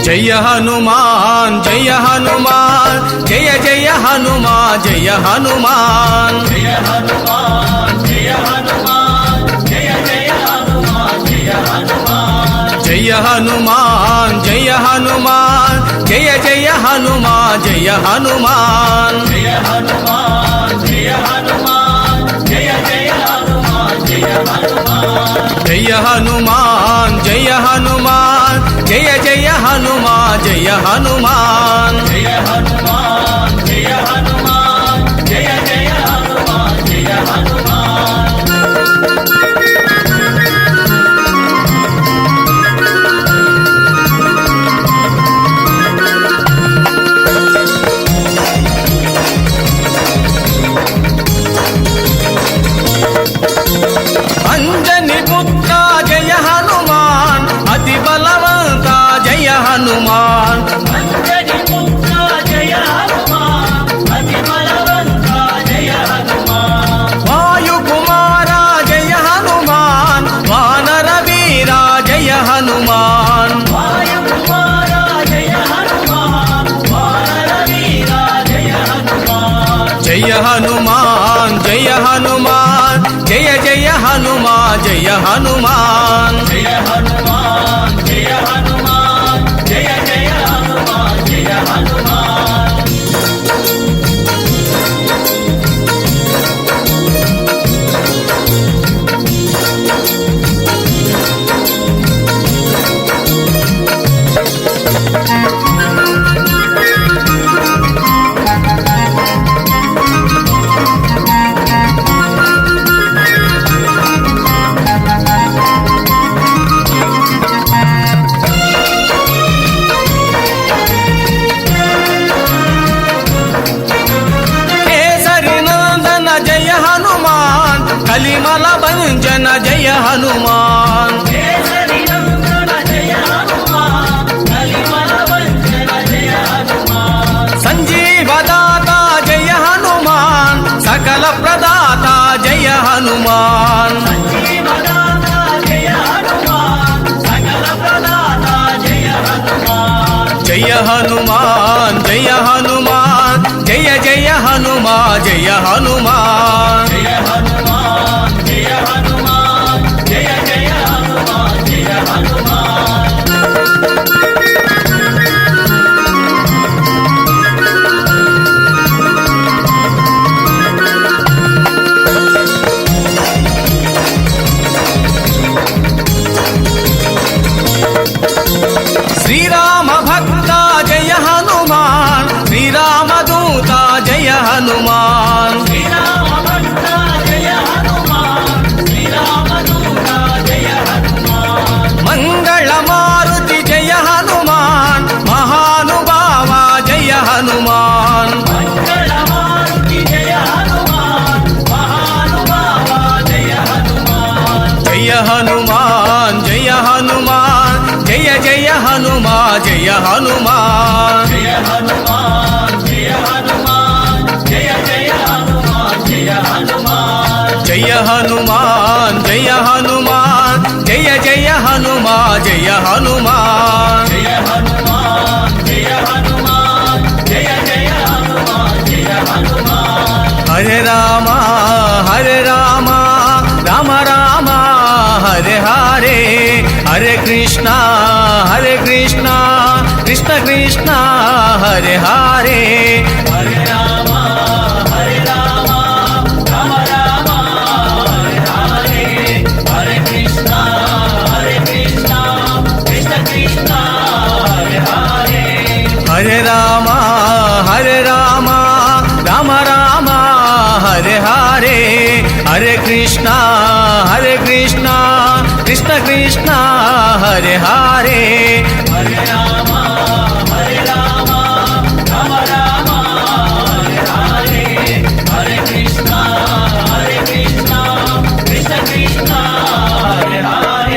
జయ హనుమాన్ జయ హనుమాన్ జయ జయ హనుమాన్ జయ హనుమాన్ జయ హనుమాన్ జయ హనుమాన్ జయ జయ హనుమాన్ జయ హనుమాన్ జయ హనుమాన్ జయ హనుమాన్ జయ జయ హనుమాన్ జయ హనుమాన్ జయ హనుమాన్ జయ హనుమాన్ జయ జయ హనుమాన్ జయ హనుమాన్ జయ హనుమాన్ జయ హనుమాన్ జయ జయ హనుమాన్ జయ హనుమాన్ జయ హనుమాన్ జయ హనుమాన్ జయ జయ హనుమాన్ జయ హనుమాన్ అంజని పుత్ర జయ హనుమాన్ అతి బలవంత జయ హనుమాన్ అంజని పుత్ర జయ హనుమాన్ అతి బలవంత జయ హనుమాన్ వాయు కుమార జయ హనుమాన్ వానర వీర జయ హనుమాన్ వాయు కుమార జయ హనుమాన్ వానర వీర జయ హనుమాన్ జయ హనుమాన్ జయ హనుమాన్ జయ జయ హనుమాన్ జయ హనుమాన్ జయ హనుమాన్ జయ హనుమాన్ జయ జయ హనుమాన్ జయ హనుమాన్ కేసరి నందన జయ హనుమాన్ కలిమల భంజన జయ హనుమాన్ కేసరి నందన జయ హనుమాన్ కలిమల భంజన జయ హనుమాన్ సంజీవదాత జయ హనుమాన్ సకల ప్రదాత జయ హనుమాన్ జీవదాత జయ హనుమాన్ సకల ప్రదాత జయ హనుమాన్ జయ హనుమాన్ జయ హనుమాన్ జయ జయ హనుమాన్ జయ హనుమాన్ జయ హనుమాన్ జయ హనుమాన్ జయ జయ హనుమాన్ జయ హనుమాన్ శ్రీరామ భక్త జయ హనుమాన్ శ్రీరామ దూత జయ హనుమాన్ శ్రీరామ భక్త జయ హనుమాన్ శ్రీరామ దూత జయ హనుమాన్ మంగళ మారుతి జయ హనుమాన్ మహానుభావ జయ హనుమాన్ మంగళ మారుతి జయ హనుమాన్ మహానుభావ జయ హనుమాన్ జయ హనుమాన్ జయ హనుమాన్ జయ జయ హనుమాన్ జయ హనుమాన్ జయ హనుమాన్ జయ హనుమాన్ జయ జయ హనుమాన్ జయ హనుమాన్ జయ హనుమాన్ జయ హనుమాన్ జయ జయ హనుమాన్ జయ హనుమాన్ జయ హనుమాన్ జయ హనుమాన్ జయ జయ హనుమాన్ జయ హనుమాన్ హరే రామ హరే రామ రామ రామ హరే హరే హరే కృష్ణ కృష్ణ కృష్ణ హరే హరే హరే రామ హరే రామ రామ రామ హరే హరే హరే కృష్ణ కృష్ణ కృష్ణ హరే హరే హరే రామ హరే రామ రామ రామ హరే హరే హరే కృష్ణ కృష్ణ కృష్ణ హరే హరే హరే రామ